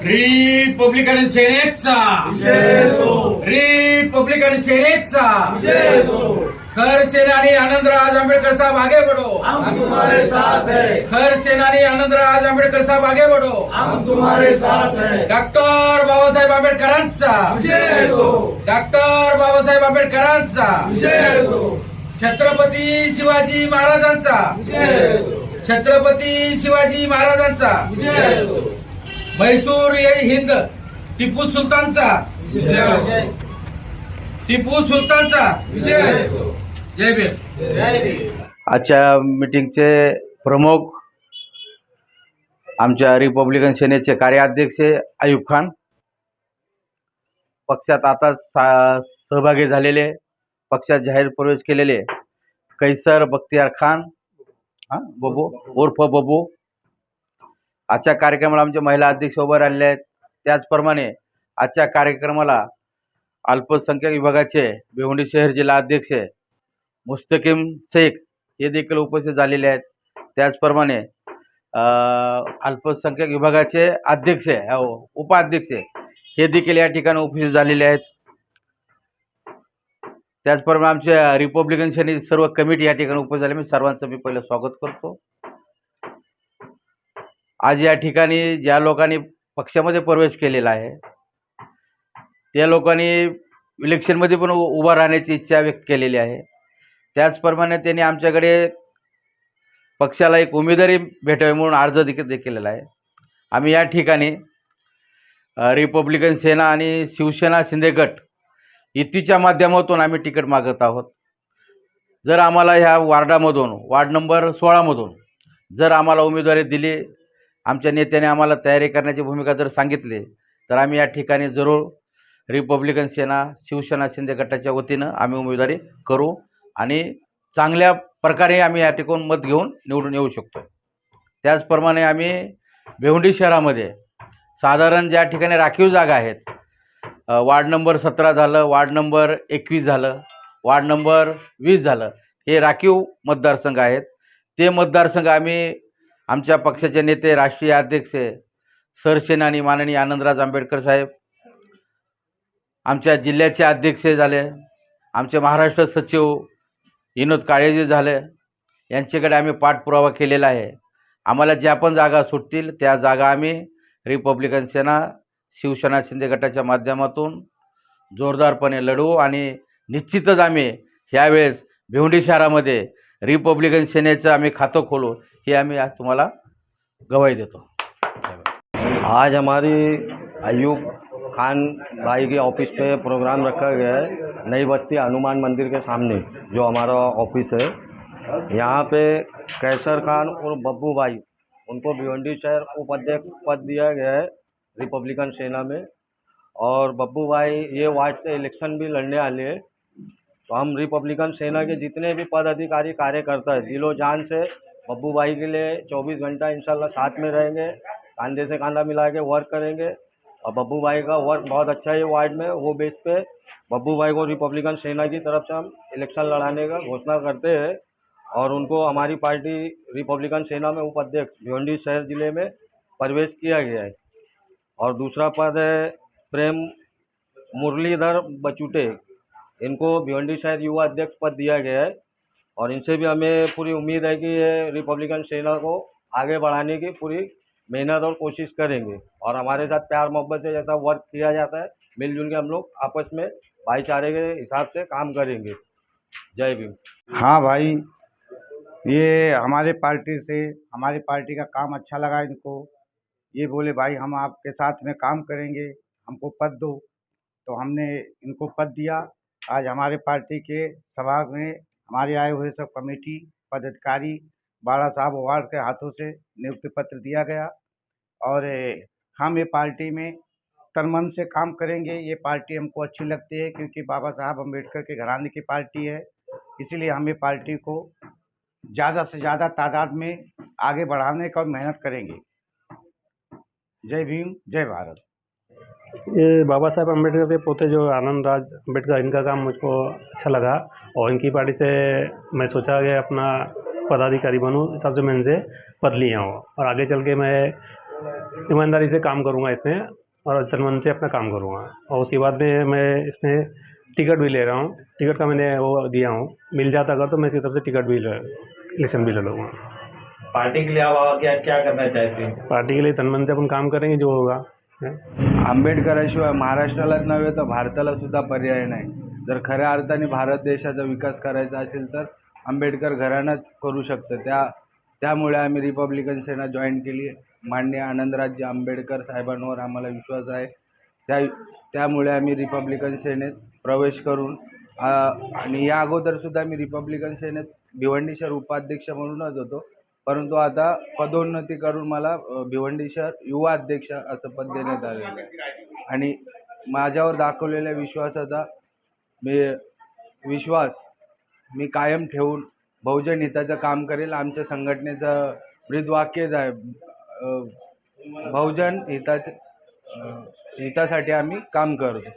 Republican सेनेचा Republican सेनेचा सरसेनानी आनंदराज आंबेडकर साहब आगे बढ़ो, हम तुम्हारे साथ हैं। सरसेनानी आनंदराज आंबेडकर साहब आगे बढ़ो, हम तुम्हारे साथ हैं। डॉक्टर बाबासाहेब आंबेडकरांचा विजय असो, डॉक्टर बाबासाहेब आंबेडकरांचा विजय असो, छत्रपती शिवाजी महाराजांचा विजय असो, छत्रपती शिवाजी महाराजांचा विजय असो, म्हैसूर ये हिंद टिपू सुलतानचा विजय असो, टिपू सुलतानचा विजय असो, जय भीम. जय भीम. आजच्या मीटिंगचे प्रमुख आमच्या रिपब्लिकन सेनेचे कार्याध्यक्ष अयूब खान, पक्षात आता सहभागी झालेले, पक्षात जाहीर प्रवेश केलेले कैसर बख्तियार खान बबू उर्फ बबू. आजच्या कार्यक्रमाला आमचे महिला अध्यक्ष उभे राहिले आहेत. त्याचप्रमाणे आजच्या कार्यक्रमाला अल्पसंख्याक विभागाचे भिवंडी शहर जिल्हा अध्यक्ष मुस्तकीम शेख हे देखील उपस्थित झालेले आहेत. त्याचप्रमाणे अल्पसंख्याक विभागाचे अध्यक्ष उपाध्यक्ष हे देखील या ठिकाणी उपस्थित झालेले आहेत. त्याचप्रमाणे आमच्या रिपब्लिकन सेनेची सर्व कमिटी या ठिकाणी उपस्थित झाली. मी सर्वांचं पहिलं स्वागत करतो. आज या ठिकाणी ज्या लोकांनी पक्षामध्ये प्रवेश केलेला आहे त्या लोकांनी इलेक्शनमध्ये पण उभा राहण्याची इच्छा व्यक्त केलेली आहे. त्याचप्रमाणे त्यांनी आमच्याकडे पक्षाला एक उमेदवारी भेटावी म्हणून अर्ज देखील केलेला आहे. आम्ही या ठिकाणी रिपब्लिकन सेना आणि शिवसेना शिंदे गट युतीच्या माध्यमातून आम्ही तिकीट मागत आहोत. जर आम्हाला ह्या वार्डामधून वार्ड नंबर 16मधून जर आम्हाला उमेदवारी दिली, आमच्या नेत्याने आम्हाला तयारी करण्याची भूमिका जर सांगितली, तर आम्ही या ठिकाणी जरूर रिपब्लिकन सेना शिवसेना शिंदे गटाच्या वतीनं आम्ही उमेदवारी करू आणि चांगल्या प्रकारे आम्ही या ठिकाणी मत घेऊन निवडून येऊ शकतो. त्याचप्रमाणे आम्ही भिवंडी शहरामध्ये साधारण ज्या ठिकाणी राखीव जागा आहेत, वार्ड नंबर 17 झालं, वार्ड नंबर 21 झालं, वार्ड नंबर 20 झालं, हे राखीव मतदारसंघ आहेत. ते मतदारसंघ आम्ही आमच्या पक्षाचे नेते राष्ट्रीय अध्यक्ष सरसेनानी माननीय आनंदराज आंबेडकर साहेब, आमच्या जिल्ह्याचे अध्यक्ष झाले, आमचे महाराष्ट्र सचिव विनोद काळेजी झाले, यांच्याकडे आम्ही पाठपुरावा केलेला आहे. आम्हाला ज्या पण जागा सुटतील त्या जागा आम्ही रिपब्लिकन सेना शिवसेना शिंदे गटाच्या माध्यमातून जोरदारपणे लढवू आणि निश्चितच आम्ही ह्यावेळेस भिवंडी शहरामध्ये रिपब्लिकन सेनेचं आम्ही खातं खोलू, हे आम्ही आज तुम्हाला गवाही देतो. आज हमारी अयूब खान भाई के ऑफिस पे प्रोग्राम रखा गया है, नई बस्ती हनुमान मंदिर के सामने जो हमारा ऑफिस है. यहाँ पे कैसर खान और बब्बू भाई, उनको भिवंडी शहर उपाध्यक्ष पद दिया गया है रिपब्लिकन सेना में. और बब्बू भाई ये वार्ड से इलेक्शन भी लड़ने वाले हैं. तो हम रिपब्लिकन सेना के जितने भी पदाधिकारी कार्यकर्ता है, दिलो जान से बब्बू भाई के लिए 24 घंटा इंशाल्लाह साथ में रहेंगे, कंधे से कंधा मिला के वर्क करेंगे. और बब्बू भाई का वर्क बहुत अच्छा है वार्ड में. वो बेस पे बब्बू भाई को रिपब्लिकन सेना की तरफ से हम इलेक्शन लड़ाने का घोषणा करते हैं. और उनको हमारी पार्टी रिपब्लिकन सेना में उपाध्यक्ष भिवंडी शहर जिले में प्रवेश किया गया है. और दूसरा पद है प्रेम मुरलीधर बचूटे, इनको भिवंडी शहर युवा अध्यक्ष पद दिया गया है. और इनसे भी हमें पूरी उम्मीद है कि ये रिपब्लिकन सेना को आगे बढ़ाने की पूरी मेहनत और कोशिश करेंगे. और हमारे साथ प्यार मोहब्बत से जैसा वर्क किया जाता है, मिलजुल के हम लोग आपस में भाईचारे के हिसाब से काम करेंगे. जय भीम. हाँ भाई, ये हमारी पार्टी का काम अच्छा लगा इनको. ये बोले भाई हम आपके साथ में काम करेंगे, हमको पद दो. तो हमने इनको पद दिया. आज हमारे पार्टी के सभा में हमारे आए हुए सब कमेटी पदाधिकारी बाड़ा साहब वार्ड के हाथों से नियुक्ति पत्र दिया गया. और हम ये पार्टी में तन मन से काम करेंगे. ये पार्टी हमको अच्छी लगती है क्योंकि बाबा साहब अम्बेडकर के घराने की पार्टी है. इसलिए हम ये पार्टी को ज़्यादा से ज़्यादा तादाद में आगे बढ़ाने का मेहनत करेंगे. जय भीम, जय भारत. ये बाबा साहेब अम्बेडकर के पोते जो आनंदराज अम्बेडकर, इनका काम मुझको अच्छा लगा और इनकी पार्टी से मैं सोचा कि अपना पदाधिकारी बनूं, हिसाब से मैं इनसे पद लिया हूँ. और आगे चल के मैं ईमानदारी से काम करूँगा इसमें और तन मन से अपना काम करूँगा। और उसके बाद में मैं इसमें टिकट भी ले रहा हूँ, टिकट का मैंने वो दिया हूँ, मिल जाता अगर तो मैं इसकी तरफ से टिकट भी इलेक्शन भी ले लूँगा। पार्टी के लिए आप क्या क्या करना चाहते हैं? पार्टी के लिए तन मन से अपन काम करेंगे जो होगा। आंबेडकराशिवाय महाराष्ट्रालाच नव्हे तर भारताला सुद्धा पर्याय नाही. जर खऱ्या अर्थाने भारत देशाचा विकास करायचा असेल तर आंबेडकर घराणंच करू शकतं. त्यामुळे आम्ही रिपब्लिकन सेना जॉईन केली आहे. माननीय आनंदराज आंबेडकर साहेबांवर आम्हाला विश्वास आहे. त्यामुळे आम्ही रिपब्लिकन सेनेत प्रवेश करून आणि या अगोदरसुद्धा मी रिपब्लिकन सेनेत भिवंडी शहर उपाध्यक्ष म्हणूनच होतो, परंतु आता पदोन्नती करून मला भिवंडी शहर युवा अध्यक्ष असं पद देण्यात आलेलं आहे. आणि माझ्यावर दाखवलेल्या विश्वासाचा विश्वास मी कायम ठेवून बहुजन हिताचं काम करेल. आमच्या संघटनेचं ब्रीदवाक्यच आहे, बहुजन हितासाठी आम्ही काम करतो.